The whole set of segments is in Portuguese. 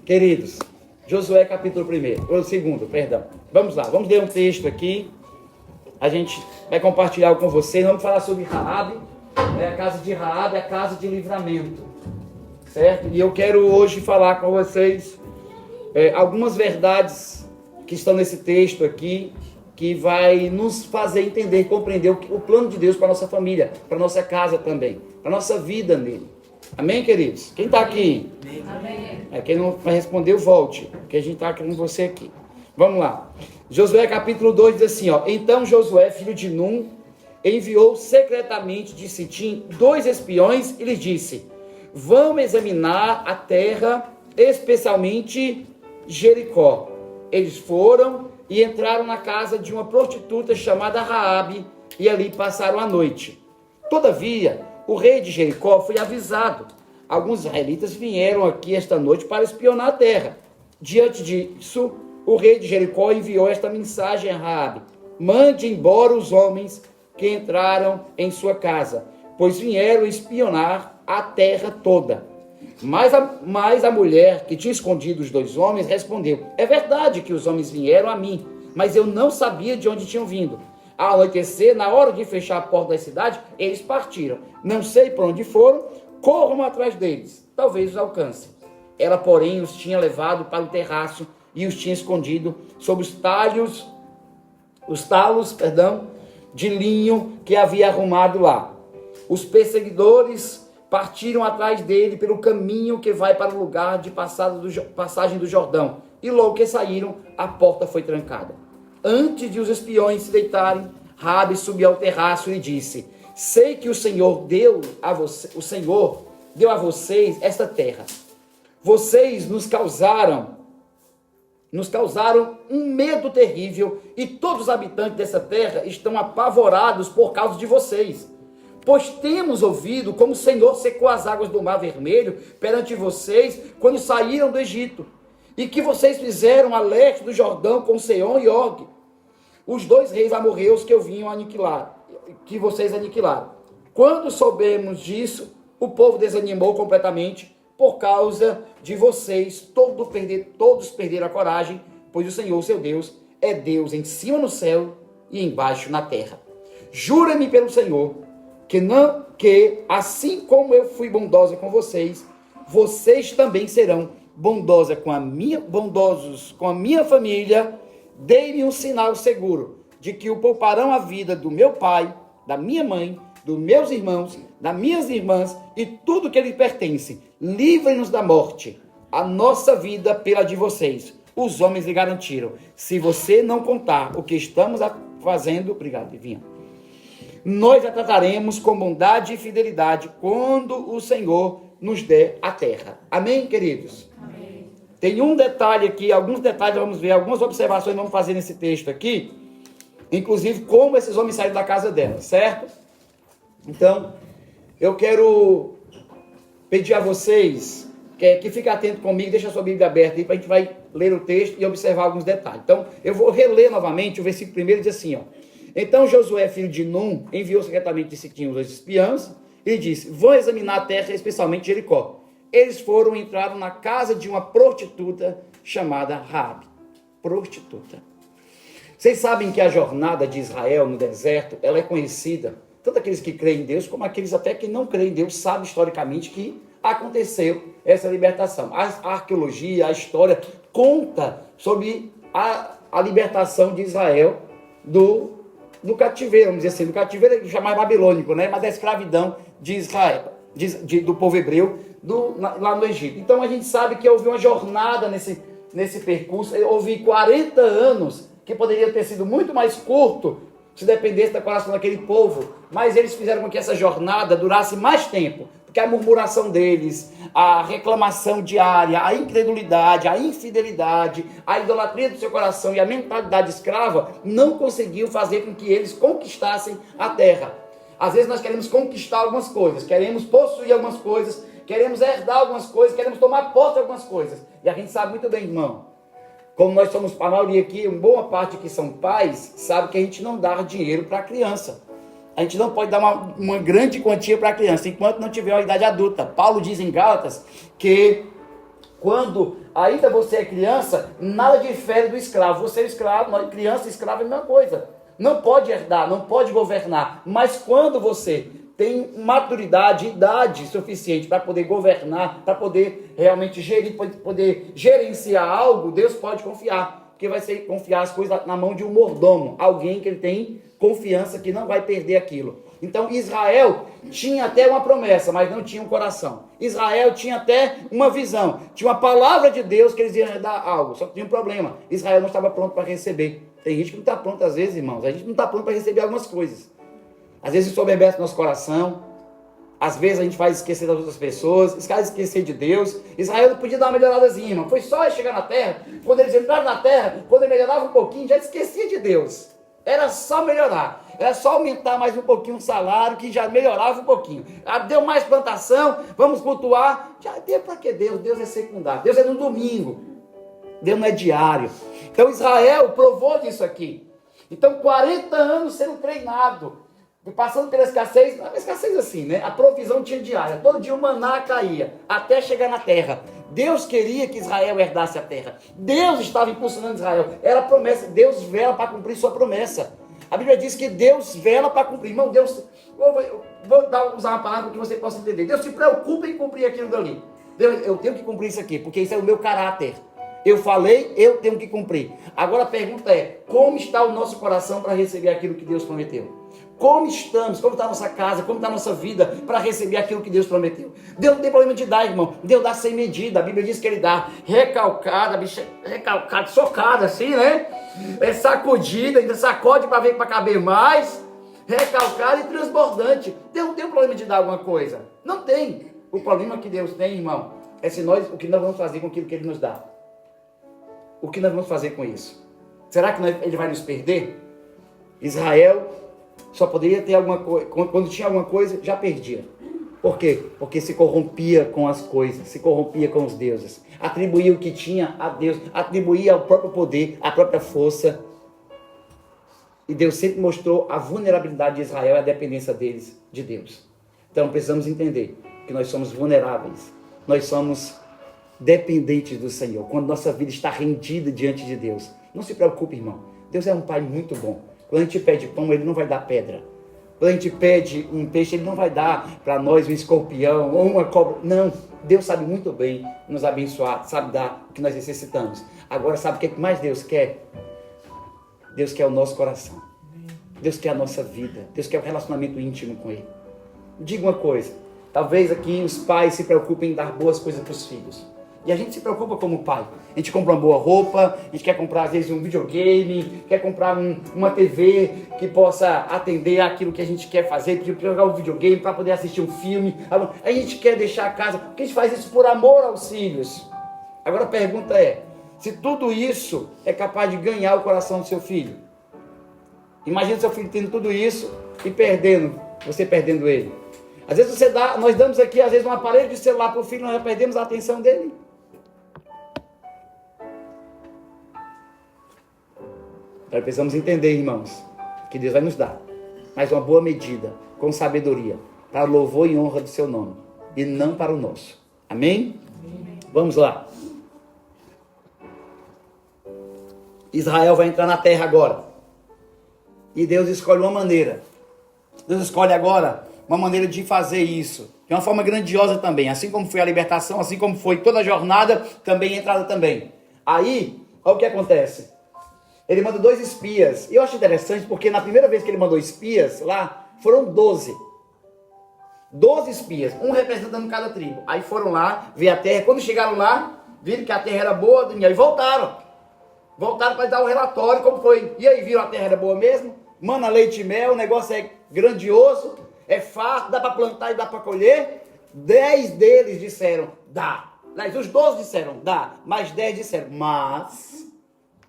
Queridos, Josué capítulo 1, ou 2, perdão. Vamos lá, vamos ler um texto aqui. A gente vai compartilhar com vocês. Vamos falar sobre Raabe, né? A casa de Raabe, a casa de livramento, certo? E eu quero hoje falar com vocês algumas verdades que estão nesse texto aqui, que vai nos fazer entender, compreender o plano de Deus para a nossa família, para a nossa casa também, para a nossa vida nele. Amém, queridos? Quem está aqui? Amém. Quem não vai responder, volte, porque a gente está querendo você aqui. Vamos lá. Josué capítulo 2 diz assim, ó. Então Josué, filho de Num, enviou secretamente de Sitim 2 espiões e lhes disse: vão examinar a terra, especialmente Jericó. Eles foram e entraram na casa de uma prostituta chamada Raabe e ali passaram a noite. Todavia, o rei de Jericó foi avisado. Alguns israelitas vieram aqui esta noite para espionar a terra. Diante disso, o rei de Jericó enviou esta mensagem a Raabe: mande embora os homens que entraram em sua casa, pois vieram espionar a terra toda. Mas a mulher que tinha escondido os 2 homens respondeu: é verdade que os homens vieram a mim, mas eu não sabia de onde tinham vindo. Ao anoitecer, na hora de fechar a porta da cidade, eles partiram. Não sei por onde foram, corram atrás deles, talvez os alcancem. Ela, porém, os tinha levado para o terraço e os tinha escondido sob os talos de linho que havia arrumado lá. Os perseguidores partiram atrás dele pelo caminho que vai para o lugar de passagem do Jordão. E logo que saíram, a porta foi trancada. Antes de os espiões se deitarem, Raabe subiu ao terraço e disse: sei que o Senhor deu a vocês esta terra. Vocês nos causaram um medo terrível, e todos os habitantes dessa terra estão apavorados por causa de vocês. Pois temos ouvido como o Senhor secou as águas do Mar Vermelho perante vocês quando saíram do Egito, e que vocês fizeram a leste do Jordão com Seom e Og, os 2 reis amorreus que vocês aniquilaram. Quando soubemos disso, o povo desanimou completamente por causa de vocês. Todos perderam a coragem, pois o Senhor, seu Deus, é Deus em cima no céu e embaixo na terra. Jura-me pelo Senhor que assim como eu fui bondosa com vocês, vocês também serão bondosos com a minha família. Dei-me um sinal seguro de que o pouparão a vida do meu pai, da minha mãe, dos meus irmãos, das minhas irmãs e tudo que lhe pertence. Livrem-nos da morte, a nossa vida pela de vocês. Os homens lhe garantiram: se você não contar o que estamos fazendo, obrigado, Divinha, nós a trataremos com bondade e fidelidade quando o Senhor nos der a terra. Amém, queridos? Amém. Tem um detalhe aqui, alguns detalhes vamos ver, algumas observações vamos fazer nesse texto aqui, inclusive como esses homens saíram da casa dela, certo? Então, eu quero pedir a vocês que fiquem atentos comigo, deixa a sua Bíblia aberta aí, para a gente vai ler o texto e observar alguns detalhes. Então, eu vou reler novamente, o versículo 1 diz assim, ó. Então Josué, filho de Num, enviou secretamente de Sitim os 2 espiãs e disse: vão examinar a terra, especialmente Jericó. Eles foram e entraram na casa de uma prostituta chamada Raabe. Prostituta. Vocês sabem que a jornada de Israel no deserto, ela é conhecida, tanto aqueles que creem em Deus, como aqueles até que não creem em Deus, sabem historicamente que aconteceu essa libertação. A arqueologia, a história conta sobre a libertação de Israel do cativeiro, vamos dizer assim, do cativeiro chamado babilônico, né? Mas da escravidão de Israel, do povo hebreu, lá no Egito. Então a gente sabe que houve uma jornada nesse percurso, houve 40 anos, que poderia ter sido muito mais curto, se dependesse da coração daquele povo, mas eles fizeram com que essa jornada durasse mais tempo, porque a murmuração deles, a reclamação diária, a incredulidade, a infidelidade, a idolatria do seu coração e a mentalidade escrava não conseguiu fazer com que eles conquistassem a terra. Às vezes nós queremos conquistar algumas coisas, queremos possuir algumas coisas, queremos herdar algumas coisas, queremos tomar posse de algumas coisas. E a gente sabe muito bem, irmão, como nós somos, a maioria aqui, uma boa parte que são pais, sabe que a gente não dá dinheiro para a criança. A gente não pode dar uma grande quantia para a criança, enquanto não tiver uma idade adulta. Paulo diz em Gálatas que Quando ainda você é criança, nada difere do escravo. Você é escravo, criança e escravo é a mesma coisa. Não pode herdar, não pode governar. Mas quando você tem maturidade, idade suficiente para poder governar, para poder realmente gerir, poder gerenciar algo, Deus pode confiar. Porque vai ser confiar as coisas na mão de um mordomo, alguém que ele tem confiança que não vai perder aquilo. Então Israel tinha até uma promessa, mas não tinha um coração. Israel tinha até uma visão, tinha uma palavra de Deus que eles iam dar algo, só que tinha um problema, Israel não estava pronto para receber. Tem gente que não está pronto às vezes, irmãos, a gente não está pronto para receber algumas coisas. Às vezes isso soberbece nosso coração, às vezes a gente faz esquecer das outras pessoas, faz esquecer de Deus. Israel não podia dar uma melhoradazinha, irmão. Foi só chegar na terra, quando eles entraram na terra, quando ele melhorava um pouquinho, já esquecia de Deus. Era só melhorar, era só aumentar mais um pouquinho o salário, que já melhorava um pouquinho. Deu mais plantação, vamos cultuar. Já deu para que Deus? Deus é secundário, Deus é no domingo, Deus não é diário. Então Israel provou disso aqui. Então 40 anos sendo treinado, passando pela escassez, não é escassez assim, né? A provisão tinha diária, todo dia o maná caía, até chegar na terra. Deus queria que Israel herdasse a terra. Deus estava impulsionando Israel. Era promessa, Deus vela para cumprir sua promessa. A Bíblia diz que Deus vela para cumprir. Irmão, Deus, vou usar uma palavra que você possa entender. Deus se preocupa em cumprir aquilo dali. Deus, eu tenho que cumprir isso aqui, porque isso é o meu caráter. Eu falei, eu tenho que cumprir. Agora a pergunta é, como está o nosso coração para receber aquilo que Deus prometeu? Como estamos, como está a nossa casa, como está a nossa vida para receber aquilo que Deus prometeu? Deus não tem problema de dar, irmão. Deus dá sem medida. A Bíblia diz que Ele dá recalcada, socada assim, né? É sacudida, ainda sacode para ver para caber mais. Recalcada e transbordante. Deus não tem um problema de dar alguma coisa. Não tem. O problema que Deus tem, irmão, é se o que nós vamos fazer com aquilo que Ele nos dá. O que nós vamos fazer com isso? Será que Ele vai nos perder? Israel só poderia ter alguma coisa, quando tinha alguma coisa, já perdia. Por quê? Porque se corrompia com as coisas, se corrompia com os deuses. Atribuía o que tinha a Deus, atribuía o próprio poder, a própria força. E Deus sempre mostrou a vulnerabilidade de Israel e a dependência deles de Deus. Então precisamos entender que nós somos vulneráveis, nós somos dependentes do Senhor. Quando nossa vida está rendida diante de Deus, não se preocupe, irmão. Deus é um Pai muito bom. Quando a gente pede pão, Ele não vai dar pedra. Quando a gente pede um peixe, Ele não vai dar para nós um escorpião ou uma cobra. Não, Deus sabe muito bem nos abençoar, sabe dar o que nós necessitamos. Agora, sabe o que mais Deus quer? Deus quer o nosso coração. Deus quer a nossa vida. Deus quer o relacionamento íntimo com Ele. Diga uma coisa, talvez aqui os pais se preocupem em dar boas coisas para os filhos. E a gente se preocupa como pai. A gente compra uma boa roupa, a gente quer comprar às vezes um videogame, quer comprar uma TV que possa atender aquilo que a gente quer fazer, jogar um videogame para poder assistir um filme. A gente quer deixar a casa, porque a gente faz isso por amor aos filhos. Agora a pergunta é, se tudo isso é capaz de ganhar o coração do seu filho. Imagina seu filho tendo tudo isso e você perdendo ele. Às vezes nós damos aqui às vezes um aparelho de celular para o filho, nós já perdemos a atenção dele. Nós precisamos entender, irmãos, que Deus vai nos dar, mas uma boa medida, com sabedoria, para louvor e honra do seu nome, e não para o nosso. Amém? Amém. Vamos lá. Israel vai entrar na terra agora. E Deus escolhe uma maneira. Deus escolhe agora uma maneira de fazer isso. De uma forma grandiosa também. Assim como foi a libertação, assim como foi toda a jornada, também a entrada também. Aí, olha o que acontece. Ele manda 2 espias. E eu acho interessante porque na primeira vez que ele mandou espias lá, foram 12. 12 espias, um representando cada tribo. Aí foram lá, ver a terra. Quando chegaram lá, viram que a terra era boa, e aí voltaram. Voltaram para dar o relatório, como foi. E aí, viram a terra era boa mesmo? Mana, leite e mel, o negócio é grandioso, é farto, dá para plantar e dá para colher. 10 deles disseram, dá. Mas os 12 disseram, dá. Mas 10 disseram,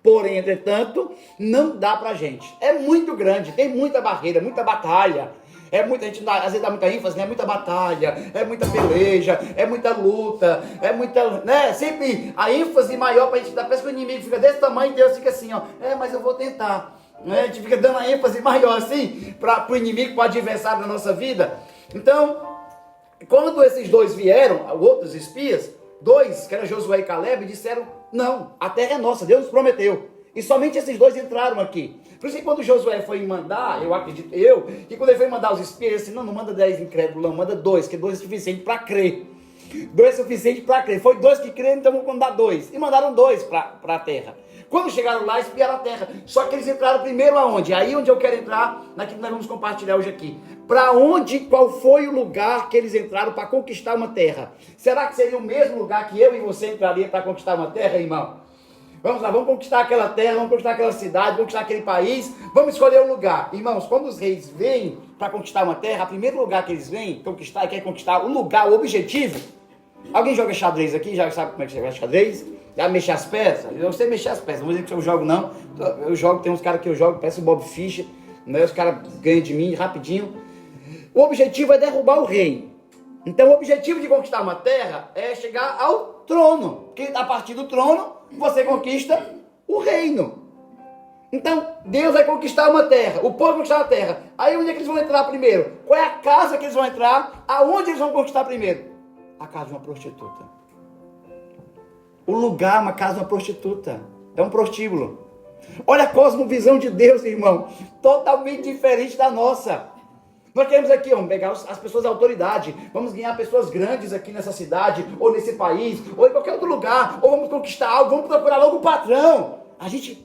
porém, entretanto, não dá pra gente. É muito grande, tem muita barreira, muita batalha. A gente às vezes dá muita ênfase, né? Muita batalha, é muita peleja, é muita luta, é muita, né? Sempre a ênfase maior pra gente dar. Parece que o inimigo fica desse tamanho e Deus fica assim, ó. Mas eu vou tentar. Né? A gente fica dando a ênfase maior assim pro inimigo, pro adversário da nossa vida. Então, quando esses 2 vieram, outros espias, dois, que era Josué e Caleb, disseram, não, a terra é nossa, Deus nos prometeu. E somente esses dois entraram aqui. Por isso que quando Josué foi mandar, eu acredito, que quando ele foi mandar os espias, ele disse, não manda 10 incrédulos, não, manda 2, que 2 é suficiente para crer. 2 é suficiente para crer. Foi 2 que creram, então vamos mandar 2. E mandaram 2 para a terra. Quando chegaram lá, espiaram a terra. Só que eles entraram primeiro aonde? Aí onde eu quero entrar, naquilo que nós vamos compartilhar hoje aqui. Para onde, qual foi o lugar que eles entraram para conquistar uma terra? Será que seria o mesmo lugar que eu e você entraria para conquistar uma terra, irmão? Vamos lá, vamos conquistar aquela terra, vamos conquistar aquela cidade, vamos conquistar aquele país, vamos escolher um lugar. Irmãos, quando os reis vêm para conquistar uma terra, o primeiro lugar que eles vêm conquistar, quer conquistar o lugar, o objetivo. Alguém joga xadrez aqui? Já sabe como é que você joga xadrez? Já mexe as peças? Eu sei mexer as peças, não vou dizer que eu jogo não. Eu jogo, tem uns caras que eu jogo, parece o Bob Fischer, né? Os caras ganham de mim rapidinho. O objetivo é derrubar o rei. Então o objetivo de conquistar uma terra é chegar ao trono, porque a partir do trono você conquista o reino. Então Deus vai conquistar uma terra, o povo vai conquistar uma terra. Aí onde é que eles vão entrar primeiro? Qual é a casa que eles vão entrar? Aonde eles vão conquistar primeiro? A casa de uma prostituta. O lugar, uma casa de uma prostituta. É um prostíbulo. Olha a cosmovisão de Deus, irmão. Totalmente diferente da nossa. Nós queremos aqui, vamos pegar as pessoas da autoridade. Vamos ganhar pessoas grandes aqui nessa cidade, ou nesse país, ou em qualquer outro lugar. Ou vamos conquistar algo, vamos procurar logo o patrão.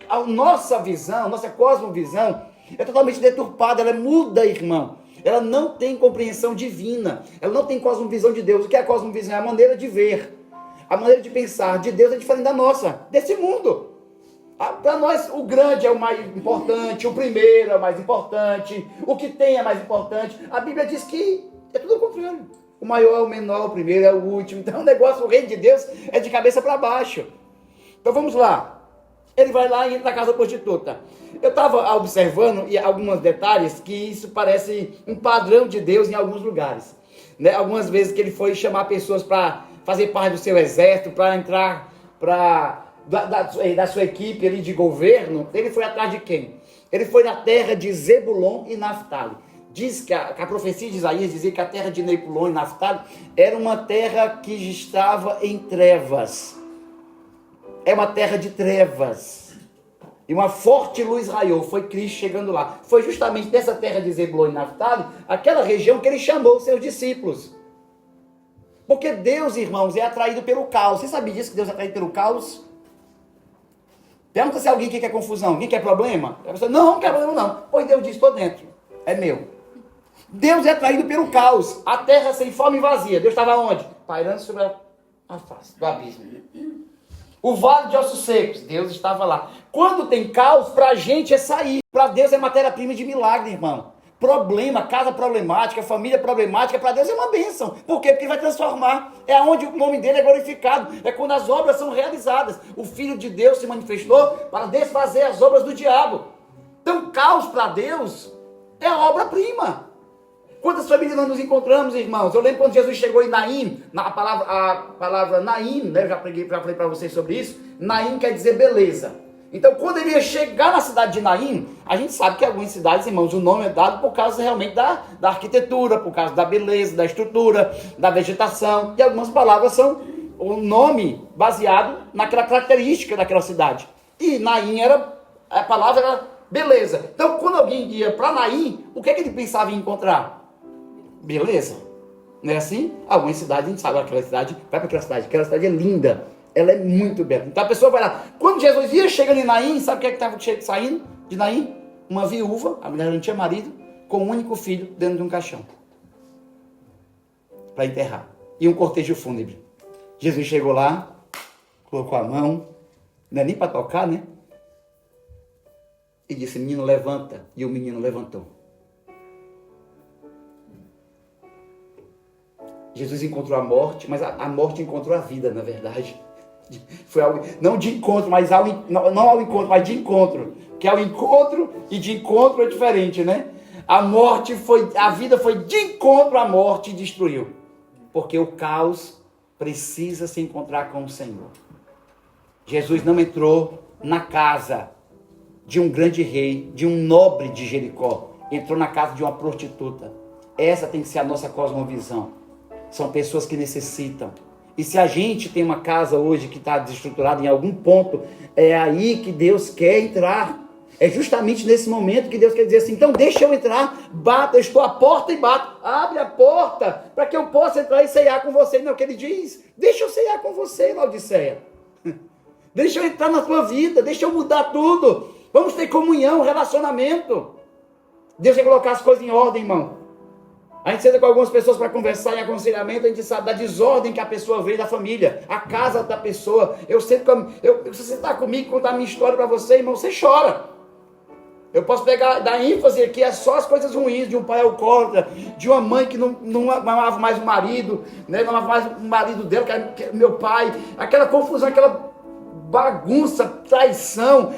A nossa visão, nossa cosmovisão é totalmente deturpada, ela é muda, irmão. Ela não tem compreensão divina. Ela não tem cosmovisão de Deus. O que é a cosmovisão? É a maneira de ver. A maneira de pensar de Deus é diferente da nossa, desse mundo. Para nós, o grande é o mais importante, o primeiro é o mais importante, o que tem é mais importante. A Bíblia diz que é tudo o contrário. O maior é o menor, o primeiro é o último. Então o negócio, o reino de Deus é de cabeça para baixo. Então vamos lá. Ele vai lá e entra na casa da prostituta. Eu estava observando alguns detalhes que isso parece um padrão de Deus em alguns lugares. Né? Algumas vezes que ele foi chamar pessoas para fazer parte do seu exército, para entrar da sua equipe ali de governo, ele foi atrás de quem? Ele foi na terra de Zebulon e Naftali. Diz que a profecia de Isaías dizia que a terra de Zebulon e Naftali era uma terra que estava em trevas. É uma terra de trevas. E uma forte luz raiou. Foi Cristo chegando lá. Foi justamente dessa terra de Zebulon e Naftali, aquela região que ele chamou os seus discípulos. Porque Deus, irmãos, é atraído pelo caos. Você sabia disso, que Deus é atraído pelo caos? Pergunta se alguém quer confusão, alguém quer problema. A pessoa, não quer problema não. Pois Deus diz, estou dentro. É meu. Deus é atraído pelo caos. A terra sem forma e vazia. Deus estava onde? Pairando sobre a face do abismo. O vale de ossos secos. Deus estava lá. Quando tem caos, para a gente é sair. Para Deus é matéria-prima de milagre, irmão. Problema, casa problemática, família problemática, para Deus é uma bênção. Por quê? Porque Ele vai transformar. É onde o nome dele é glorificado. É quando as obras são realizadas. O Filho de Deus se manifestou para desfazer as obras do diabo. Então, caos para Deus é a obra-prima. Quantas famílias nós nos encontramos, irmãos? Eu lembro quando Jesus chegou em Naim, a palavra Naim, né? Eu já falei para vocês sobre isso. Naim quer dizer beleza. Então, quando ele ia chegar na cidade de Naim, a gente sabe que em algumas cidades, irmãos, o nome é dado por causa realmente da arquitetura, por causa da beleza, da estrutura, da vegetação. E algumas palavras são o nome baseado naquela característica daquela cidade. E Naim a palavra era beleza. Então, quando alguém ia para Naim, o que é que ele pensava em encontrar? Beleza. Não é assim? Algumas cidades, a gente sabe, aquela cidade, vai para aquela cidade é linda. Ela é muito bela. Então a pessoa vai lá. Quando Jesus ia chegando em Naim, sabe o que é que estava saindo de Naim? Uma viúva, a mulher não tinha marido, com um único filho dentro de um caixão. Para enterrar. E um cortejo fúnebre. Jesus chegou lá, colocou a mão, não é nem para tocar, né? E disse, menino, levanta. E o menino levantou. Jesus encontrou a morte, mas a morte encontrou a vida, na verdade. Foi algo, não de encontro, mas não ao encontro, mas de encontro. Que ao encontro e de encontro é diferente, né? A vida foi de encontro à morte e destruiu. Porque o caos precisa se encontrar com o Senhor. Jesus não entrou na casa de um grande rei, de um nobre de Jericó. Entrou na casa de uma prostituta. Essa tem que ser a nossa cosmovisão. São pessoas que necessitam. E se a gente tem uma casa hoje que está desestruturada em algum ponto, é aí que Deus quer entrar. É justamente nesse momento que Deus quer dizer assim, então deixa eu entrar, bata, eu estou à porta e bato. Abre a porta para que eu possa entrar e ceiar com você. Não é o que ele diz. Deixa eu ceiar com você, Laodiceia. Deixa eu entrar na tua vida, deixa eu mudar tudo. Vamos ter comunhão, relacionamento. Deus quer colocar as coisas em ordem, irmão. A gente senta com algumas pessoas para conversar em aconselhamento, a gente sabe da desordem que a pessoa veio da família, a casa da pessoa. Se você sentar comigo e contar a minha história para você, irmão, você chora. Eu posso dar ênfase aqui, é só as coisas ruins de um pai alcoólatra, de uma mãe que não amava mais o marido, né? Não amava mais o marido dela, que era meu pai, aquela confusão, aquela bagunça, traição,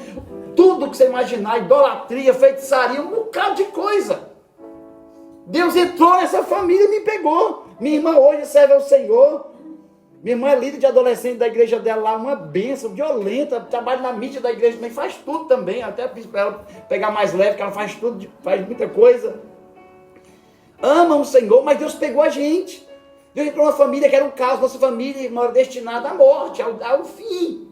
tudo que você imaginar, idolatria, feitiçaria, um bocado de coisa. Deus entrou nessa família e me pegou. Minha irmã hoje serve ao Senhor. Minha irmã é líder de adolescente da igreja dela lá, uma bênção, violenta, trabalha na mídia da igreja também, faz tudo também, até fiz para ela pegar mais leve, que ela faz tudo, faz muita coisa. Ama o Senhor, mas Deus pegou a gente. Deus entrou numa família que era um caos, nossa família, irmã, era destinada à morte, ao fim.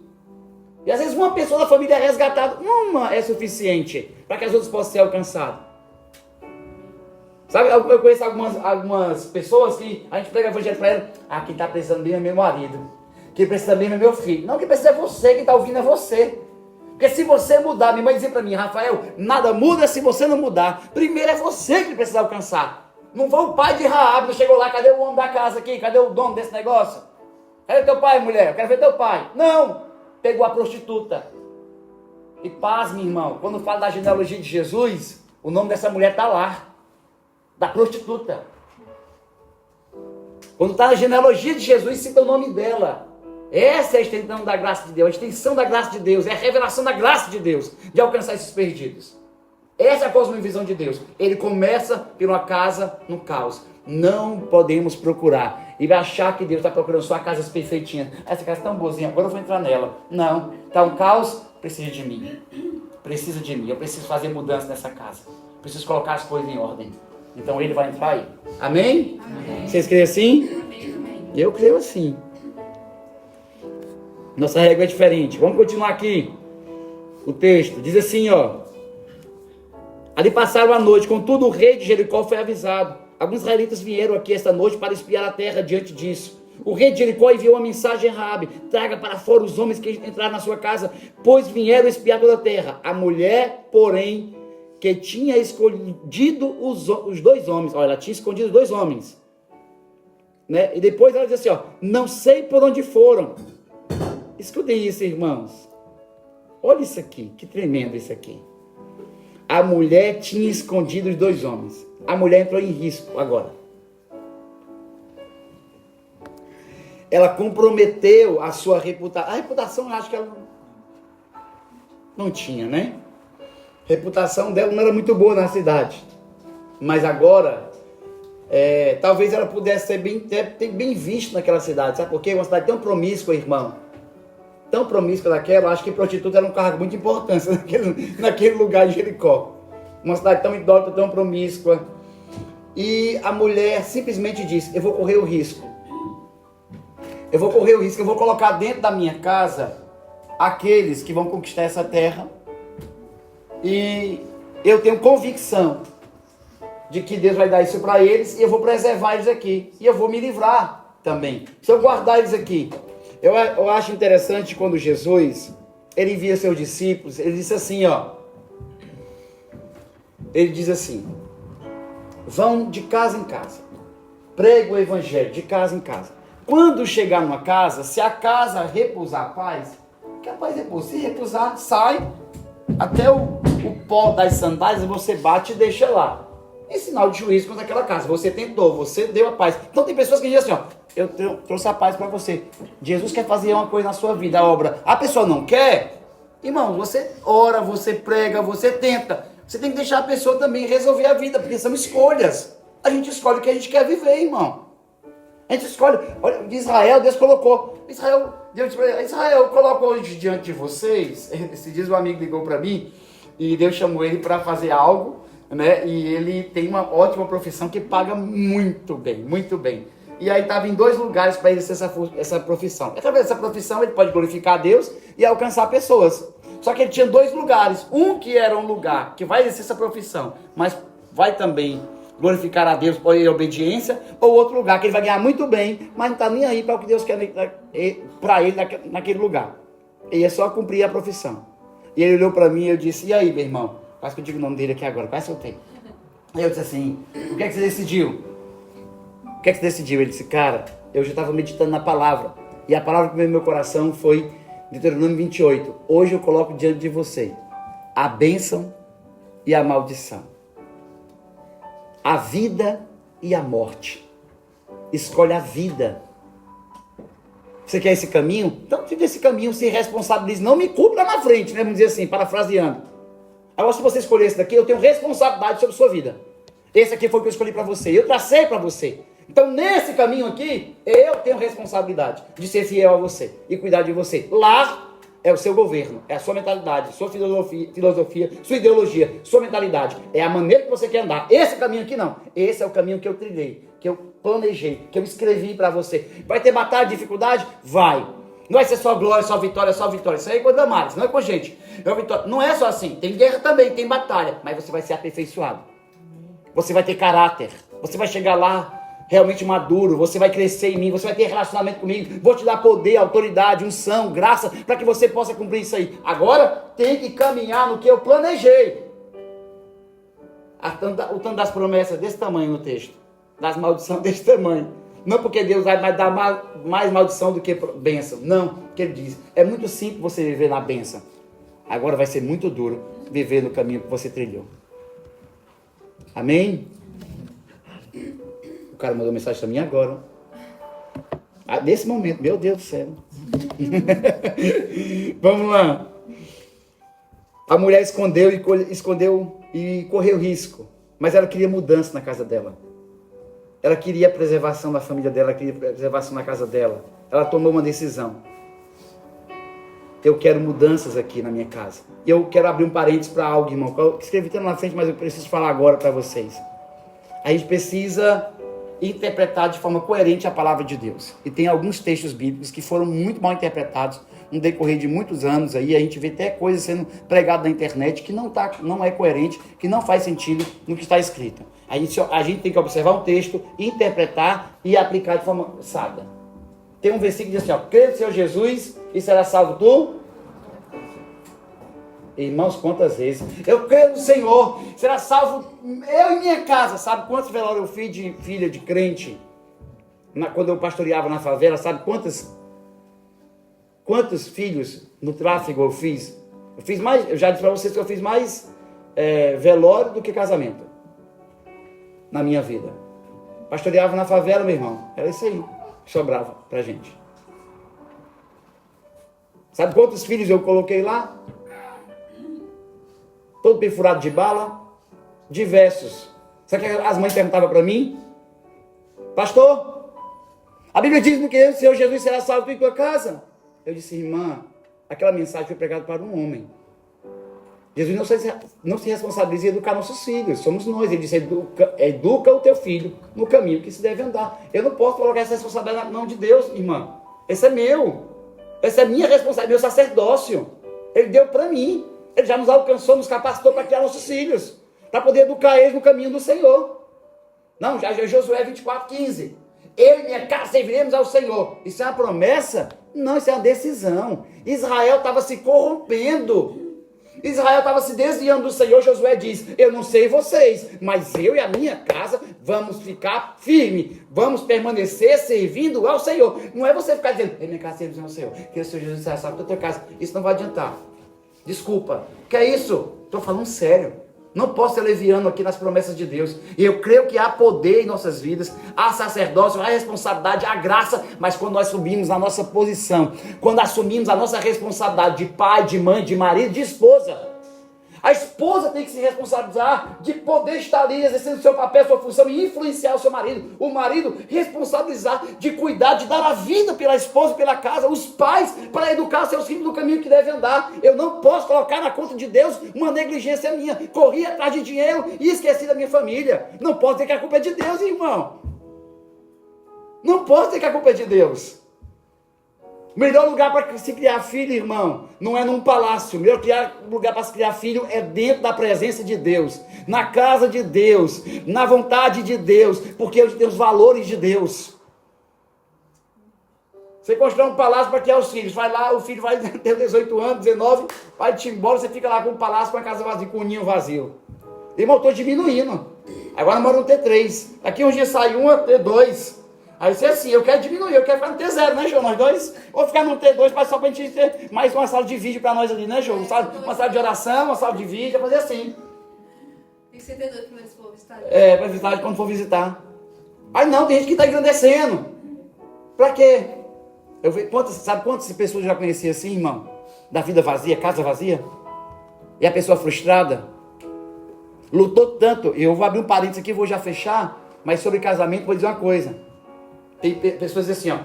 E às vezes uma pessoa da família é resgatada, uma é suficiente para que as outras possam ser alcançadas. Sabe, eu conheço algumas pessoas que a gente prega o evangelho para ela. Quem está precisando mesmo é meu marido. Quem precisa mesmo é meu filho. Não, quem precisa é você, quem está ouvindo é você. Porque se você mudar, minha mãe dizia para mim, Rafael, nada muda se você não mudar. Primeiro é você que precisa alcançar. Não foi o pai de Raabe, não chegou lá, cadê o homem da casa aqui? Cadê o dono desse negócio? Cadê teu pai, mulher? Eu quero ver teu pai. Não, pegou a prostituta. E pasme, irmão, quando fala da genealogia de Jesus, o nome dessa mulher está lá. Da prostituta. Quando está na genealogia de Jesus, cita o nome dela. Essa é a extensão da graça de Deus, a extensão da graça de Deus, é a revelação da graça de Deus, de alcançar esses perdidos. Essa é a cosmovisão de Deus. Ele começa por uma casa no caos. Não podemos procurar e achar que Deus está procurando só casas perfeitinhas. Essa casa é tão boazinha, agora eu vou entrar nela. Não, está um caos, precisa de mim. Precisa de mim, eu preciso fazer mudança nessa casa. Preciso colocar as coisas em ordem. Então ele vai entrar aí. Amém? Amém. Vocês creem assim? Amém. Eu creio assim. Nossa regra é diferente. Vamos continuar aqui. O texto diz assim, ó. Ali passaram a noite, contudo o rei de Jericó foi avisado. Alguns israelitas vieram aqui esta noite para espiar a terra diante disso. O rei de Jericó enviou uma mensagem a Raabe: traga para fora os homens que entraram na sua casa, pois vieram espiar toda a terra. A mulher, porém, que tinha escondido os dois homens. Olha, ela tinha escondido os dois homens. Né? E depois ela diz assim, ó, não sei por onde foram. Escutem isso, irmãos. Olha isso aqui, que tremendo isso aqui. A mulher tinha escondido os dois homens. A mulher entrou em risco agora. Ela comprometeu a sua reputação. A reputação, eu acho que ela não tinha, né? A reputação dela não era muito boa na cidade. Mas agora, talvez ela pudesse ser bem vista naquela cidade. Sabe por quê? Uma cidade tão promíscua, irmão. Tão promíscua daquela, acho que prostituta era um cargo muito importante naquele lugar de Jericó. Uma cidade tão idólatra, tão promíscua. E a mulher simplesmente disse, eu vou correr o risco. Eu vou correr o risco, eu vou colocar dentro da minha casa aqueles que vão conquistar essa terra. E eu tenho convicção de que Deus vai dar isso para eles e eu vou preservar eles aqui. E eu vou me livrar também. Se eu guardar eles aqui. Eu acho interessante quando Jesus, ele envia seus discípulos, ele disse assim, ó. Ele diz assim, vão de casa em casa. Pregue o evangelho de casa em casa. Quando chegar numa casa, se a casa repousar a paz, que a paz repousa. Se repousar, sai. Até o pó das sandálias você bate e deixa lá. Em sinal de juízo contra aquela casa. Você tentou, você deu a paz. Então tem pessoas que dizem assim, ó, eu trouxe a paz para você. Jesus quer fazer uma coisa na sua vida, a obra. A pessoa não quer? Irmão, você ora, você prega, você tenta. Você tem que deixar a pessoa também resolver a vida, porque são escolhas. A gente escolhe o que a gente quer viver, irmão. A gente escolhe. Olha, de Israel, Deus colocou. Israel colocou hoje diante de vocês. Esses dias um amigo ligou para mim e Deus chamou ele para fazer algo, né? E ele tem uma ótima profissão que paga muito bem, muito bem. E aí estava em 2 lugares para exercer essa profissão. Através dessa profissão ele pode glorificar a Deus e alcançar pessoas. Só que ele tinha 2 lugares. Um que era um lugar que vai exercer essa profissão, mas vai também glorificar a Deus por obediência. Ou outro lugar que ele vai ganhar muito bem, mas não está nem aí para o que Deus quer para ele naquele lugar. Ele é só cumprir a profissão. E ele olhou para mim e eu disse: e aí, meu irmão? Quase que eu digo o nome dele aqui agora, quase soltei. Aí eu disse assim: o que é que você decidiu? O que é que você decidiu? Ele disse: cara, eu já estava meditando na palavra. E a palavra que veio no meu coração foi Deuteronômio 28. Hoje eu coloco diante de você a bênção e a maldição, a vida e a morte. Escolhe a vida. Você quer esse caminho? Então fica esse caminho, se responsabilize. Não me culpe lá na frente, né? Vamos dizer assim, parafraseando. Agora, se você escolher esse daqui, eu tenho responsabilidade sobre a sua vida. Esse aqui foi o que eu escolhi para você. Eu tracei para você. Então, nesse caminho aqui, eu tenho responsabilidade de ser fiel a você e cuidar de você. Lá é o seu governo, é a sua mentalidade, sua filosofia, sua ideologia, sua mentalidade. É a maneira que você quer andar. Esse caminho aqui não. Esse é o caminho que eu trilhei, que eu planejei, que eu escrevi para você. Vai ter batalha, dificuldade? Vai. Não vai ser só glória, só vitória, só vitória. Isso aí é coisa da Maris, não é com gente. Não é só assim. Tem guerra também, tem batalha. Mas você vai ser aperfeiçoado. Você vai ter caráter. Você vai chegar lá realmente maduro. Você vai crescer em mim. Você vai ter relacionamento comigo. Vou te dar poder, autoridade, unção, graça, para que você possa cumprir isso aí. Agora, tem que caminhar no que eu planejei. O tanto das promessas desse tamanho no texto. Das maldições desse tamanho. Não porque Deus vai dar mais maldição do que bênção. Não, porque Ele diz, é muito simples você viver na bênção. Agora vai ser muito duro viver no caminho que você trilhou. Amém? O cara mandou mensagem para mim agora. Nesse momento, meu Deus do céu. Vamos lá. A mulher escondeu e correu risco. Mas ela queria mudança na casa dela. Ela queria preservação da família dela, ela queria preservação na casa dela. Ela tomou uma decisão. Eu quero mudanças aqui na minha casa. E eu quero abrir um parênteses para algo, irmão. Eu escrevi tanto na frente, mas eu preciso falar agora para vocês. A gente precisa interpretar de forma coerente a palavra de Deus. E tem alguns textos bíblicos que foram muito mal interpretados no decorrer de muitos anos. Aí a gente vê até coisas sendo pregadas na internet que não é coerente, que não faz sentido no que está escrito. A gente tem que observar um texto, interpretar e aplicar de forma sábia. Tem um versículo que diz assim, crê no Senhor Jesus e será salvo tu. Irmãos, quantas vezes? Eu creio no Senhor, será salvo eu e minha casa. Sabe quantos velórios eu fiz de filha de crente? Quando eu pastoreava na favela, sabe quantos filhos no tráfego eu fiz? Eu fiz mais, eu já disse para vocês que eu fiz mais velório do que casamento na minha vida. Pastoreava na favela, meu irmão. Era isso aí que sobrava pra gente. Sabe quantos filhos eu coloquei lá? Todo perfurado de bala. Diversos. Sabe o que as mães perguntavam para mim? Pastor, a Bíblia diz que o Senhor Jesus será salvo em tua casa. Eu disse, irmã, aquela mensagem foi pregada para um homem. Jesus não se responsabiliza em educar nossos filhos, somos nós. Ele disse, educa o teu filho no caminho que se deve andar. Eu não posso colocar essa responsabilidade na mão de Deus, irmã. Esse é meu. Essa é minha responsabilidade, meu sacerdócio. Ele deu para mim. Ele já nos alcançou, nos capacitou para criar nossos filhos, para poder educar eles no caminho do Senhor. Não, já é Josué 24:15. Eu e minha casa serviremos ao Senhor. Isso é uma promessa? Não, isso é uma decisão. Israel estava se corrompendo. Israel estava se desviando do Senhor. Josué diz, eu não sei vocês, mas eu e a minha casa vamos ficar firmes. Vamos permanecer servindo ao Senhor. Não é você ficar dizendo, minha casa serviremos ao Senhor. Que o Senhor Jesus será salvo da tua casa. Isso não vai adiantar. Desculpa. Que é isso? Estou falando sério. Não posso ser leviano aqui nas promessas de Deus. E eu creio que há poder em nossas vidas, há sacerdócio, há responsabilidade, há graça. Mas quando nós subimos na nossa posição, quando assumimos a nossa responsabilidade de pai, de mãe, de marido, de esposa. A esposa tem que se responsabilizar de poder estar ali exercendo o seu papel, sua função e influenciar o seu marido. O marido responsabilizar de cuidar, de dar a vida pela esposa, pela casa. Os pais para educar seus filhos no caminho que devem andar. Eu não posso colocar na conta de Deus uma negligência minha. Corri atrás de dinheiro e esqueci da minha família. Não posso dizer que a culpa é de Deus, irmão. Não posso dizer que a culpa é de Deus. O melhor lugar para se criar filho, irmão, não é num palácio. O melhor lugar para se criar filho é dentro da presença de Deus, na casa de Deus, na vontade de Deus, porque ele tem os valores de Deus. Você constrói um palácio para criar os filhos, vai lá, o filho vai ter 18 anos, 19, vai-te embora, você fica lá com um palácio, com a casa vazia, com um ninho vazio. Irmão, eu estou diminuindo. Agora moro no T3. Daqui uns dias sai um, T2. Aí você assim, eu quero diminuir, eu quero ficar no T0, né, João? Nós dois? Ou ficar no T2, mas só para a gente ter mais uma sala de vídeo para nós ali, né, João? Uma sala de oração, uma sala de vídeo, fazer assim. Tem que ser T2 primeiro se for visitar. Para visitar quando for visitar. Aí não, tem gente que está engrandecendo. Para quê? Sabe quantas pessoas eu já conheci assim, irmão? Da vida vazia, casa vazia? E a pessoa frustrada? Lutou tanto. Eu vou abrir um parênteses aqui, vou já fechar. Mas sobre casamento, vou dizer uma coisa. Tem pessoas assim, ó.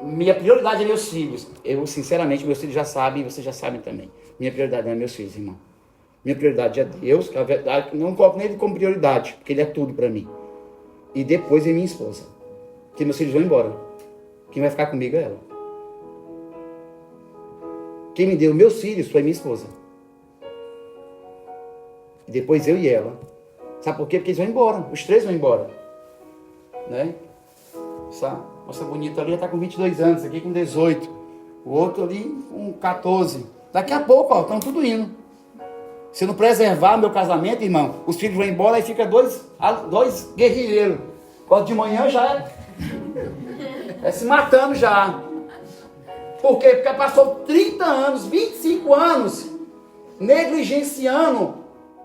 Minha prioridade é meus filhos. Eu, sinceramente, meus filhos já sabem, e vocês já sabem também. Minha prioridade não é meus filhos, irmão. Minha prioridade é Deus, que a verdade, não coloco nele como prioridade, porque ele é tudo para mim. E depois é minha esposa. Porque meus filhos vão embora. Quem vai ficar comigo é ela. Quem me deu meus filhos foi minha esposa. E depois eu e ela. Sabe por quê? Porque eles vão embora. Os três vão embora. Né? Essa moça bonita ali está com 22 anos, aqui com 18. O outro ali com 14. Daqui a pouco, ó, estão tudo indo. Se eu não preservar meu casamento, irmão, os filhos vão embora e fica dois guerrilheiros. Quando de manhã já é se matando já. Por quê? Porque passou 30 anos, 25 anos negligenciando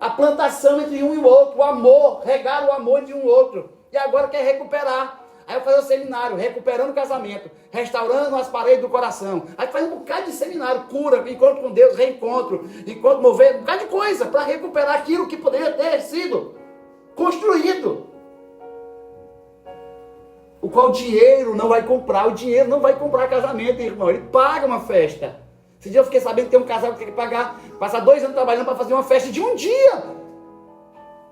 a plantação entre um e o outro, o amor, regar o amor de um e outro. E agora quer recuperar. Aí eu fazer um seminário, recuperando o casamento, restaurando as paredes do coração. Aí faz um bocado de seminário, cura, encontro com Deus, reencontro, encontro mover, um bocado de coisa para recuperar aquilo que poderia ter sido construído. O qual o dinheiro não vai comprar. O dinheiro não vai comprar casamento, irmão. Ele paga uma festa. Esse dia eu fiquei sabendo que tem um casal que tem que pagar, passar 2 anos trabalhando para fazer uma festa de um dia.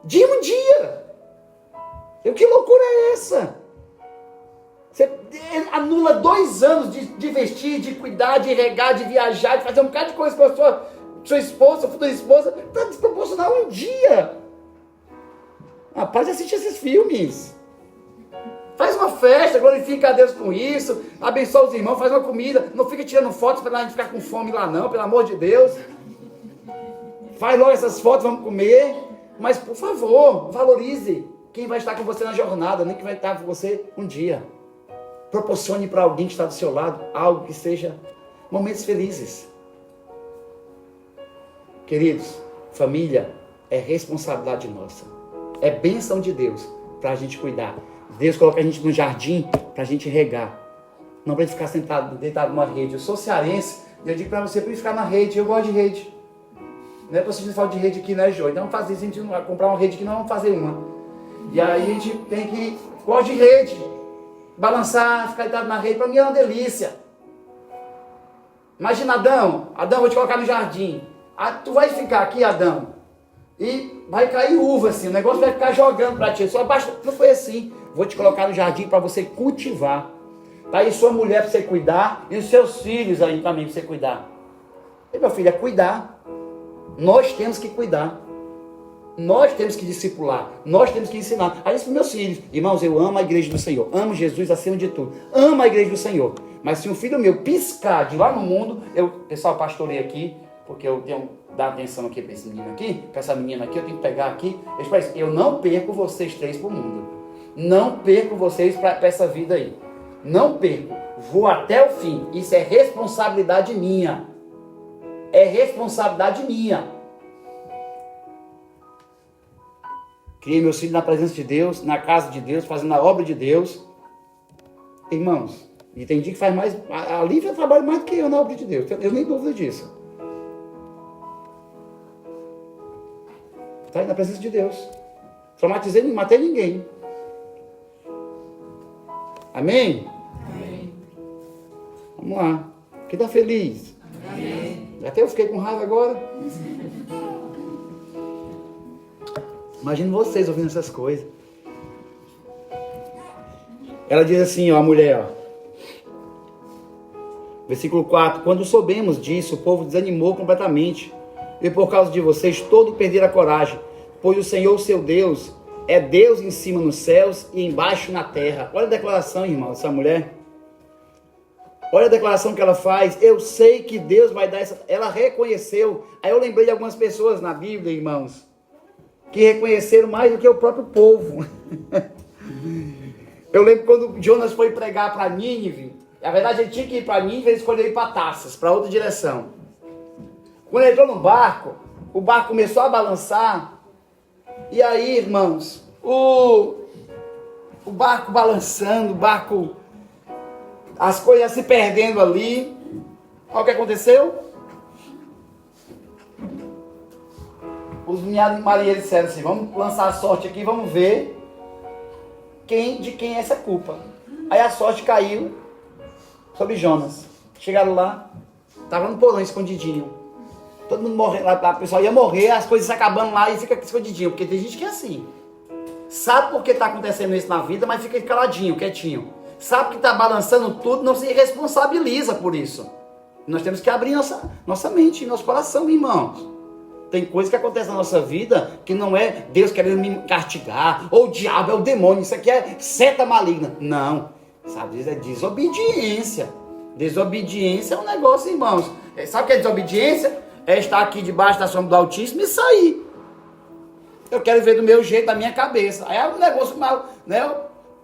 De um dia. Que loucura é essa? Você anula 2 anos de vestir, de cuidar, de regar, de viajar, de fazer um bocado de coisa com a sua esposa, futura esposa, para desproporcionar um dia. Rapaz, assiste esses filmes. Faz uma festa, glorifica a Deus com isso, abençoa os irmãos, faz uma comida, não fica tirando fotos para a gente ficar com fome lá não, pelo amor de Deus. Faz logo essas fotos, vamos comer, mas por favor, valorize quem vai estar com você na jornada, nem quem vai estar com você um dia. Proporcione para alguém que está do seu lado algo que seja momentos felizes. Queridos, família é responsabilidade nossa, é bênção de Deus para a gente cuidar. Deus coloca a gente no jardim para a gente regar. Não para a gente ficar sentado, deitado numa rede. Eu sou cearense e eu digo para você, para ficar na rede, eu gosto de rede. Não é possível falar de rede aqui, né, Jô? Então vamos fazer isso, a gente não vai comprar uma rede aqui, não vamos fazer uma. E aí a gente tem que, gosto de rede. Balançar, ficar deitado na rede, para mim é uma delícia. Imagina Adão, vou te colocar no jardim. Tu vai ficar aqui, Adão, e vai cair uva assim, o negócio vai ficar jogando para ti. Só basta, não foi assim. Vou te colocar no jardim para você cultivar. Tá aí sua mulher para você cuidar e os seus filhos aí também para você cuidar. E meu filho, é cuidar. Nós temos que cuidar. Nós temos que discipular. Nós temos que ensinar. Aí isso para meus filhos. Irmãos, eu amo a igreja do Senhor. Amo Jesus acima de tudo. Amo a igreja do Senhor. Mas se um filho meu piscar de lá no mundo, pessoal, pastorei aqui, porque eu tenho que dar atenção aqui para esse menino aqui, para essa menina aqui, eu tenho que pegar aqui. Eu não perco vocês 3 para o mundo. Não perco vocês para essa vida aí. Não perco. Vou até o fim. Isso é responsabilidade minha. É responsabilidade minha. Criei meus filhos na presença de Deus, na casa de Deus, fazendo a obra de Deus. Irmãos, e tem dia que faz mais. A Lívia trabalha mais do que eu na obra de Deus. Eu nem dúvida disso. Está aí na presença de Deus. Traumatizei, não matei ninguém. Amém? Amém. Vamos lá. Quem está feliz? Amém. Até eu fiquei com raiva agora. Imagino vocês ouvindo essas coisas. Ela diz assim, ó, a mulher, ó. Versículo 4. Quando soubemos disso, o povo desanimou completamente. E por causa de vocês, todos perderam a coragem. Pois o Senhor, seu Deus, é Deus em cima nos céus e embaixo na terra. Olha a declaração, irmão, dessa mulher. Olha a declaração que ela faz. Eu sei que Deus vai dar essa... Ela reconheceu. Aí eu lembrei de algumas pessoas na Bíblia, irmãos, que reconheceram mais do que o próprio povo. Eu lembro quando Jonas foi pregar para Nínive. Na verdade, ele tinha que ir para Nínive, ele escolheu ir para Tarsas, para outra direção. Quando ele entrou no barco, o barco começou a balançar. E aí, irmãos, o barco balançando, as coisas se perdendo ali. Olha o que aconteceu. Os marinheiros disseram assim, vamos lançar a sorte aqui, vamos ver de quem é essa culpa. Aí a sorte caiu sobre Jonas. Chegaram lá, estava no porão escondidinho. Todo mundo morrendo lá, o pessoal ia morrer, as coisas se acabando lá e fica escondidinho. Porque tem gente que é assim. Sabe por que está acontecendo isso na vida, mas fica caladinho, quietinho. Sabe que está balançando tudo, não se responsabiliza por isso. Nós temos que abrir nossa mente, nosso coração, irmãos. Tem coisa que acontece na nossa vida que não é Deus querendo me castigar, ou o diabo, é o demônio, isso aqui é seta maligna. Não, sabe, isso é desobediência. Desobediência é um negócio, irmãos. Sabe o que é desobediência? É estar aqui debaixo da sombra do Altíssimo e sair. Eu quero ver do meu jeito, da minha cabeça. Aí o negócio, né, o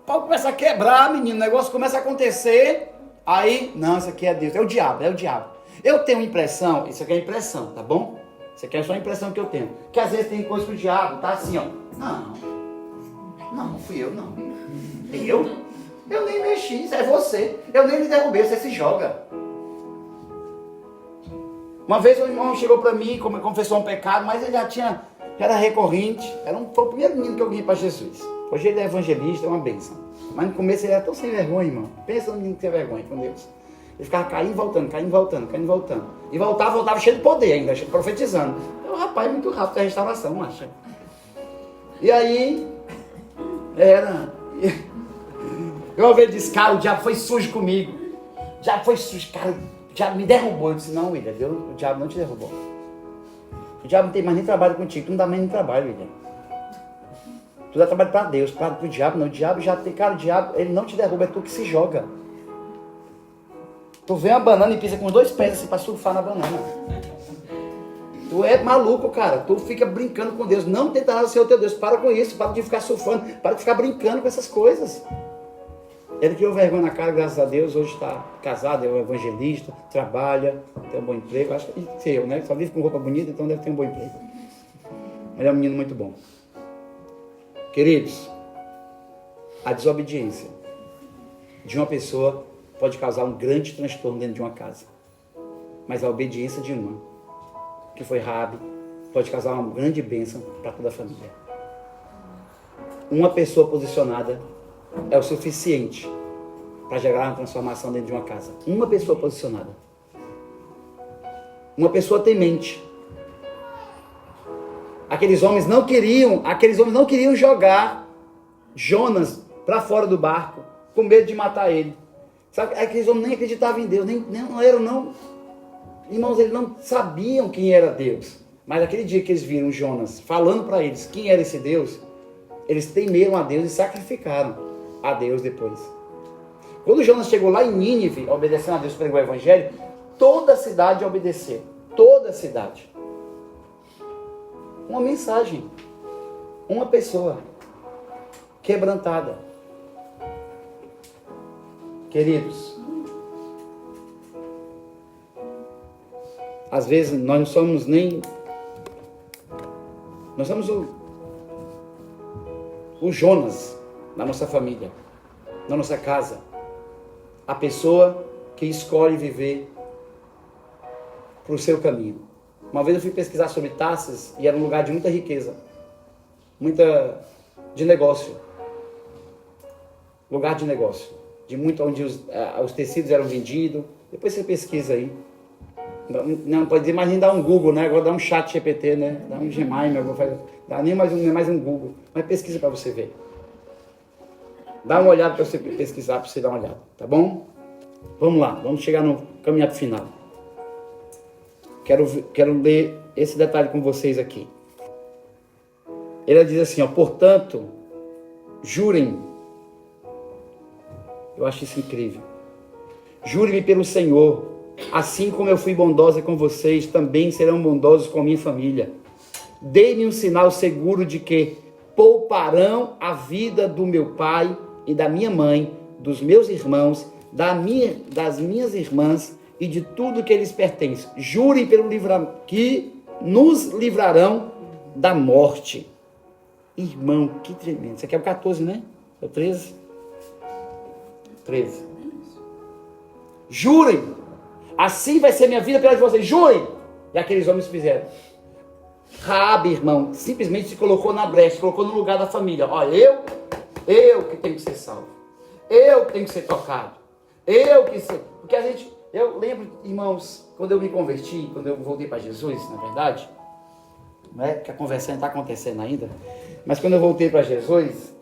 pau começa a quebrar, menino, o negócio começa a acontecer. Aí, não, isso aqui é Deus, é o diabo, é o diabo. Eu tenho impressão, isso aqui é impressão, tá bom? Isso aqui é só a impressão que eu tenho. Que às vezes tem coisa que o diabo tá assim, ó. Não fui eu, não. Eu nem mexi, isso é você. Eu nem me derrubei, você se joga. Uma vez um irmão chegou para mim, confessou um pecado, mas ele já era recorrente. Foi o primeiro menino que eu ganhei para Jesus. Hoje ele é evangelista, é uma bênção. Mas no começo ele era tão sem vergonha, irmão. Pensa no menino que tem vergonha com Deus. Ele ficava caindo e voltando, caindo e voltando, caindo e voltando. E voltava cheio de poder ainda, profetizando. É um rapaz muito rápido da restauração, acha. E aí, eu uma vez disse, cara, o diabo foi sujo comigo. O diabo foi sujo, cara, o diabo me derrubou. Eu disse, não, William, o diabo não te derrubou. O diabo não tem mais nem trabalho contigo, tu não dá mais nem trabalho, William. Tu dá trabalho para Deus, para o diabo não. O diabo já tem, cara, o diabo, ele não te derruba, é tu que se joga. Tu vê uma banana e pisa com os 2 pés assim para surfar na banana. Tu é maluco, cara. Tu fica brincando com Deus. Não tentará ser o teu Deus. Para com isso. Para de ficar surfando. Para de ficar brincando com essas coisas. Ele criou vergonha na cara, graças a Deus. Hoje está casado, é um evangelista, trabalha, tem um bom emprego. Acho que sei eu, né? Só vive com roupa bonita, então deve ter um bom emprego. Ele é um menino muito bom. Queridos, a desobediência de uma pessoa pode causar um grande transtorno dentro de uma casa. Mas a obediência de uma, que foi Raabe, pode causar uma grande bênção para toda a família. Uma pessoa posicionada é o suficiente para gerar uma transformação dentro de uma casa. Uma pessoa posicionada. Uma pessoa temente. Aqueles homens não queriam jogar Jonas para fora do barco, com medo de matar ele. Sabe, aqueles homens nem acreditavam em Deus, irmãos, eles não sabiam quem era Deus. Mas aquele dia que eles viram Jonas falando para eles quem era esse Deus, eles temeram a Deus e sacrificaram a Deus depois. Quando Jonas chegou lá em Nínive, obedecendo a Deus, pregou o evangelho, toda a cidade obedeceu. Toda a cidade. Uma mensagem. Uma pessoa quebrantada. Queridos, às vezes nós não somos nós somos o Jonas na nossa família, na nossa casa. A pessoa que escolhe viver para o seu caminho. Uma vez eu fui pesquisar sobre Tarsas e era um lugar de muita riqueza, de negócio. Lugar de negócio. Onde os tecidos eram vendidos. Depois você pesquisa aí. Não pode dizer mais nem dar um Google, né? Agora dá um chat GPT, né? Dá um Gmail, dá nem mais um Google. Mas pesquisa para você ver. Dá uma olhada para você pesquisar, para você dar uma olhada, tá bom? Vamos lá, vamos chegar no caminhar para o final. Quero ler esse detalhe com vocês aqui. Ele diz assim, ó, portanto, jurem. Eu acho isso incrível. Jurem-me pelo Senhor, assim como eu fui bondosa com vocês, também serão bondosos com a minha família. Dei-me um sinal seguro de que pouparão a vida do meu pai e da minha mãe, dos meus irmãos, das minhas irmãs e de tudo que eles pertencem. Jurem pelo que nos livrarão da morte. Irmão, que tremendo. Isso aqui é o 14, né? É o 13? 13. Jurem. Assim vai ser minha vida perante vocês. Jurem. E aqueles homens fizeram. Raabe, irmão, simplesmente se colocou na brecha, se colocou no lugar da família. Olha, eu que tenho que ser salvo. Eu que tenho que ser tocado. Eu que sei. Porque eu lembro, irmãos, quando eu me converti, quando eu voltei para Jesus, na verdade, não é que a conversão está acontecendo ainda, mas quando eu voltei para Jesus,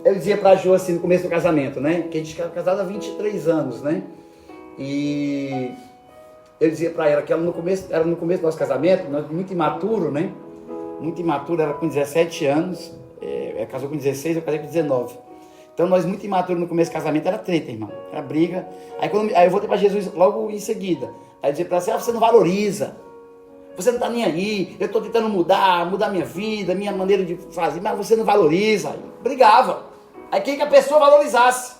eu dizia para a Jo assim, no começo do casamento, né? Que a gente era casado há 23 anos, né? E eu dizia para ela que ela no começo do nosso casamento, muito imaturo, né? Muito imaturo, ela com 17 anos, ela casou com 16, eu casei com 19. Então nós muito imaturos no começo do casamento, era treta, irmão, era briga. Aí eu voltei para Jesus logo em seguida. Aí eu dizia para ela assim, você não valoriza, você não está nem aí, eu estou tentando mudar minha vida, minha maneira de fazer, mas você não valoriza. Aí brigava. Aí quem que a pessoa valorizasse?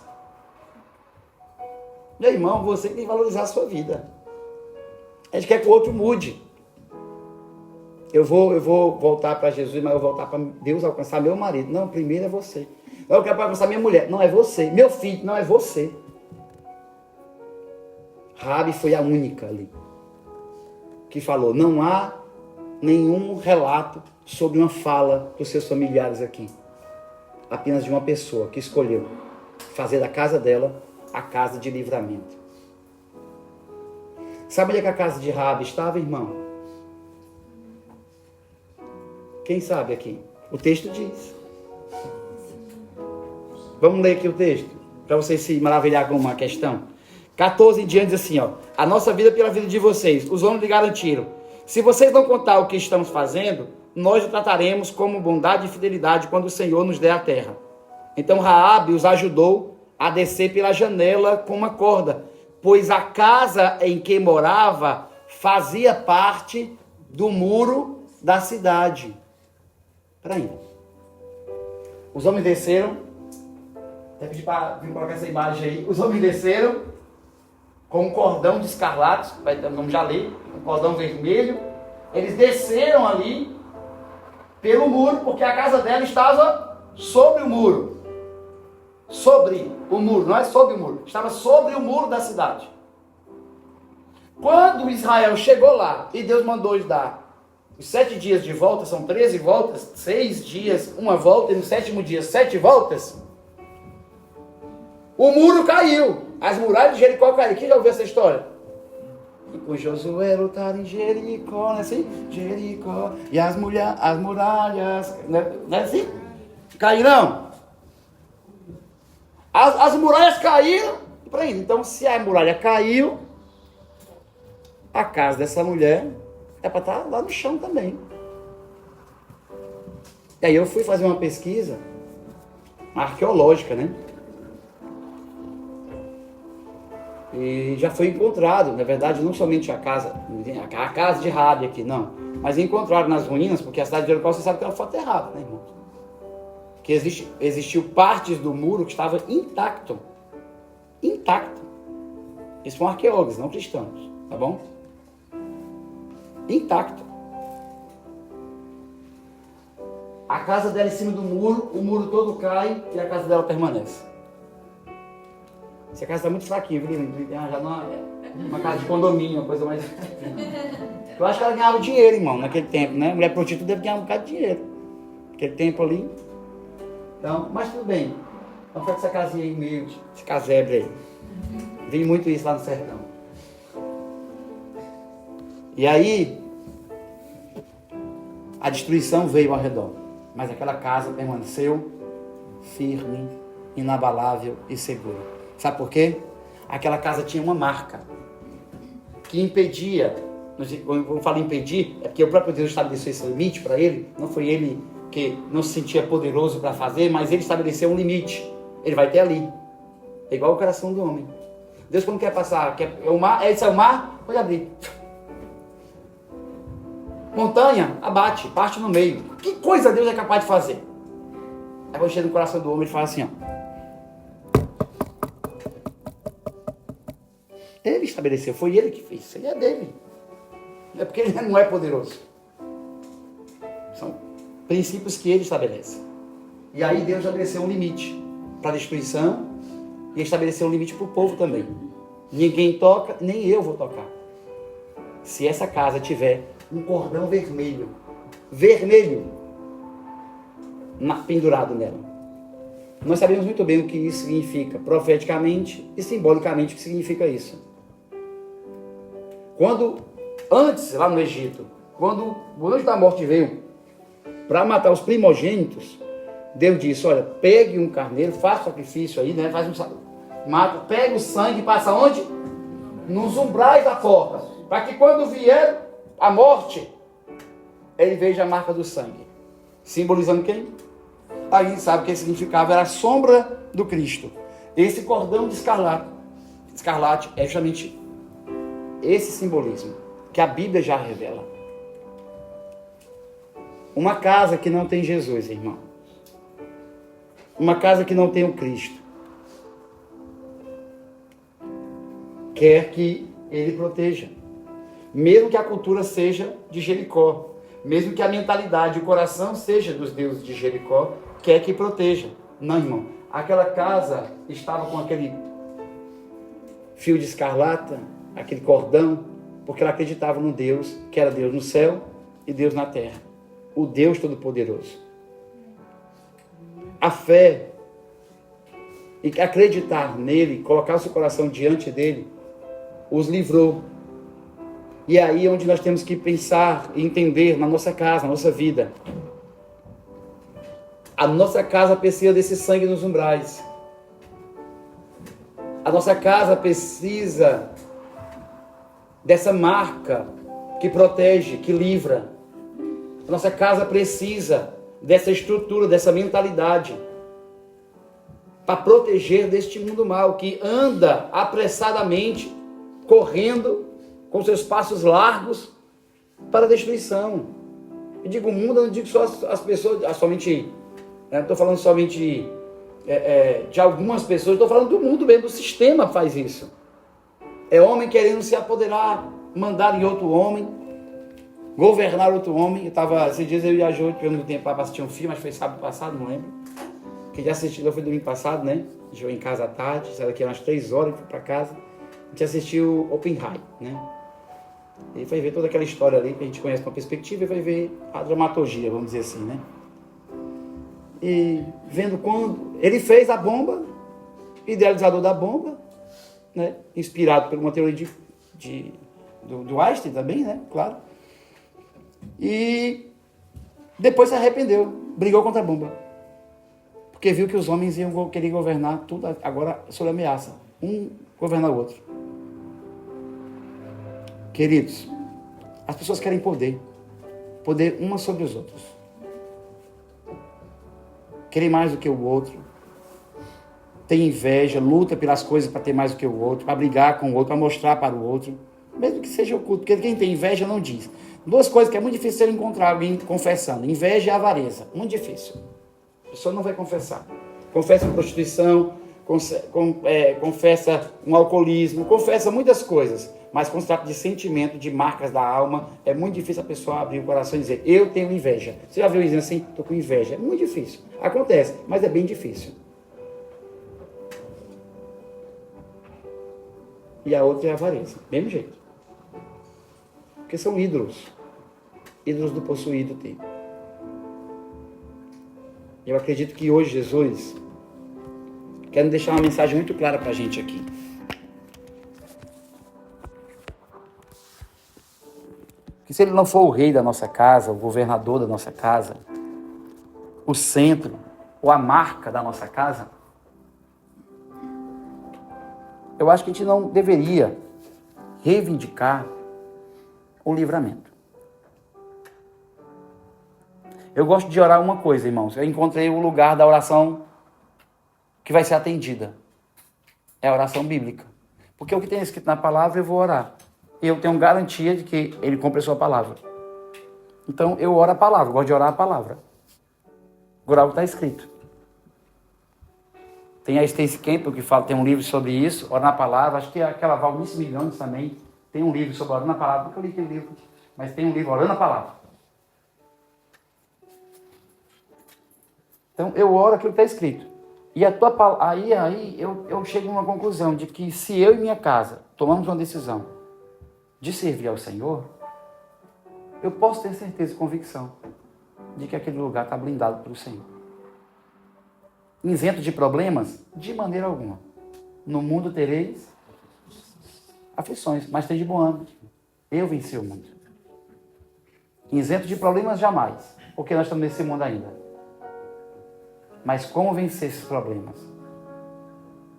Meu irmão, você tem que valorizar a sua vida. A gente quer que o outro mude. Eu vou voltar para Jesus, mas eu vou voltar para Deus alcançar meu marido. Não, primeiro é você. Eu quero alcançar minha mulher. Não, é você. Meu filho, não, é você. Raabe foi a única ali que falou. Não há nenhum relato sobre uma fala dos seus familiares aqui. Apenas de uma pessoa que escolheu fazer da casa dela a casa de livramento. Sabe onde é que a casa de Raabe estava, irmão? Quem sabe aqui? O texto diz. Vamos ler aqui o texto, para vocês se maravilhar com uma questão. 14 em diante diz assim, ó. A nossa vida pela vida de vocês. Os homens lhe garantiram. Se vocês não contar o que estamos fazendo, nós o trataremos como bondade e fidelidade quando o Senhor nos der a terra. Então Raabe os ajudou a descer pela janela com uma corda, pois a casa em que morava fazia parte do muro da cidade. Peraí. Os homens desceram. Até pedir para vir colocar essa imagem aí. Os homens desceram com um cordão de escarlate, vamos já ler, um cordão vermelho. Eles desceram ali pelo muro, porque a casa dela estava sobre o muro. Sobre o muro, não é sobre o muro. Estava sobre o muro da cidade. Quando Israel chegou lá e Deus mandou eles dar os 7 dias de volta, são 13 voltas, 6 dias, uma volta, e no 7º dia, 7 voltas, o muro caiu. As muralhas de Jericó caíram. Quem já ouviu essa história? E com Josué lutar em Jericó, não é assim? Jericó. E as muralhas, não é assim? Caíram. As muralhas caíram. Então, se a muralha caiu, a casa dessa mulher é para estar lá no chão também. E aí eu fui fazer uma pesquisa arqueológica, né? E já foi encontrado, na verdade, não somente a casa de Raabe aqui, não. Mas encontraram nas ruínas, porque a cidade de Jericó, você sabe que ela foi aterrada, né, irmão? Que existiu partes do muro que estava intacto. Intacto. Isso são arqueólogos, não cristãos, tá bom? Intacto. A casa dela em cima do muro, o muro todo cai e a casa dela permanece. Essa casa está muito fraquinha, viu? Já não é uma casa de condomínio, uma coisa mais... Eu acho que ela ganhava dinheiro, irmão, naquele tempo, né? Mulher prostituta deve ganhar um bocado de dinheiro. Naquele tempo ali. Então, mas tudo bem. Vamos ficar com essa casinha aí meio, esse casebre aí. Vi muito isso lá no sertão. E aí, a destruição veio ao redor. Mas aquela casa permaneceu firme, inabalável e seguro. Sabe por quê? Aquela casa tinha uma marca que impedia, quando eu falo impedir, é porque o próprio Deus estabeleceu esse limite para ele, não foi ele que não se sentia poderoso para fazer, mas ele estabeleceu um limite. Ele vai ter ali. É igual o coração do homem. Deus quando quer passar, o mar, esse é o mar, pode abrir. Montanha, abate, parte no meio. Que coisa Deus é capaz de fazer? Aí quando chega no coração do homem, ele fala assim, ó. Ele estabeleceu, foi ele que fez, isso aí é dele. Não é porque ele não é poderoso. São princípios que ele estabelece. E aí Deus estabeleceu um limite para a destruição e estabeleceu um limite para o povo também. Ninguém toca, nem eu vou tocar. Se essa casa tiver um cordão vermelho, pendurado nela. Nós sabemos muito bem o que isso significa, profeticamente e simbolicamente o que significa isso. Antes, lá no Egito, quando o anjo da morte veio para matar os primogênitos, Deus disse, olha, pegue um carneiro, faça sacrifício aí, né? Mata, pega o sangue e passa onde? Nos umbrais da porta, para que quando vier a morte, ele veja a marca do sangue. Simbolizando quem? Aí a gente sabe o que significava, era a sombra do Cristo. Esse cordão de escarlate é justamente esse simbolismo que a Bíblia já revela. Uma casa que não tem Jesus, irmão. Uma casa que não tem o Cristo. Quer que ele proteja. Mesmo que a cultura seja de Jericó. Mesmo que a mentalidade, o coração seja dos deuses de Jericó, quer que proteja. Não, irmão. Aquela casa estava com aquele fio de escarlata, aquele cordão, porque ela acreditava no Deus, que era Deus no céu e Deus na terra. O Deus Todo-Poderoso. A fé e acreditar nele, colocar o seu coração diante dele, os livrou. E aí é onde nós temos que pensar e entender na nossa casa, na nossa vida. A nossa casa precisa desse sangue nos umbrais. A nossa casa precisa dessa marca que protege, que livra. A nossa casa precisa dessa estrutura, dessa mentalidade para proteger deste mundo mal que anda apressadamente, correndo com seus passos largos para a destruição. Eu digo mundo, eu não digo só as pessoas, somente, não estou falando somente de algumas pessoas, estou falando do mundo mesmo, do sistema faz isso. É homem querendo se apoderar, mandar em outro homem, governar outro homem. Esses dias eu viajei pelo tempo para assistir um filme, acho que foi sábado passado, não lembro. Quem já assistiu, foi domingo passado, né? Chegou em casa à tarde, saiu daqui umas 3 horas, fui para casa. A gente assistiu Oppenheimer, né? E foi ver toda aquela história ali que a gente conhece com a perspectiva e vai ver a dramaturgia, vamos dizer assim, né? E vendo quando ele fez a bomba, idealizador da bomba, né? Inspirado por uma teoria do Einstein também, né? Claro. E depois se arrependeu, brigou contra a bomba. Porque viu que os homens iam querer governar tudo agora sob ameaça. Um governar o outro. Queridos, as pessoas querem poder. Poder umas sobre os outros. Querem mais do que o outro. Tem inveja, luta pelas coisas para ter mais do que o outro, para brigar com o outro, para mostrar para o outro. Mesmo que seja oculto, porque quem tem inveja não diz. 2 coisas que é muito difícil você encontrar alguém confessando. Inveja e avareza. Muito difícil. A pessoa não vai confessar. Confessa prostituição, confessa um alcoolismo, confessa muitas coisas. Mas quando se trata de sentimento, de marcas da alma, é muito difícil a pessoa abrir o coração e dizer, eu tenho inveja. Você já viu dizendo assim, estou com inveja? É muito difícil. Acontece, mas é bem difícil. E a outra é a avareza. Mesmo jeito. Porque são ídolos. Ídolos do possuído tem. Eu acredito que hoje Jesus quer deixar uma mensagem muito clara para a gente aqui. Que se ele não for o rei da nossa casa, o governador da nossa casa, o centro, ou a marca da nossa casa, eu acho que a gente não deveria reivindicar o livramento. Eu gosto de orar uma coisa, irmãos. Eu encontrei o lugar da oração que vai ser atendida. É a oração bíblica. Porque o que tem escrito na palavra, eu vou orar. E eu tenho garantia de que ele cumpre a sua palavra. Então, eu oro a palavra. Eu gosto de orar a palavra. Orar o que está escrito. Tem a Stacy Campbell que fala, tem um livro sobre isso, Orar na Palavra. Acho que aquela Valnice Milhões também tem um livro sobre Orando na Palavra. Nunca li aquele livro, mas tem um livro Orando na Palavra. Então, eu oro aquilo que está escrito. E a tua palavra, aí eu chego a uma conclusão de que se eu e minha casa tomamos uma decisão de servir ao Senhor, eu posso ter certeza e convicção de que aquele lugar está blindado pelo Senhor. Isento de problemas? De maneira alguma. No mundo tereis aflições, mas tem de bom ânimo. Eu venci o mundo. Isento de problemas jamais, porque nós estamos nesse mundo ainda. Mas como vencer esses problemas?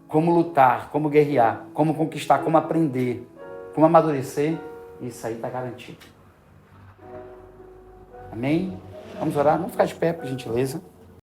Como lutar, como guerrear, como conquistar, como aprender, como amadurecer, isso aí está garantido. Amém? Vamos orar? Vamos ficar de pé, por gentileza.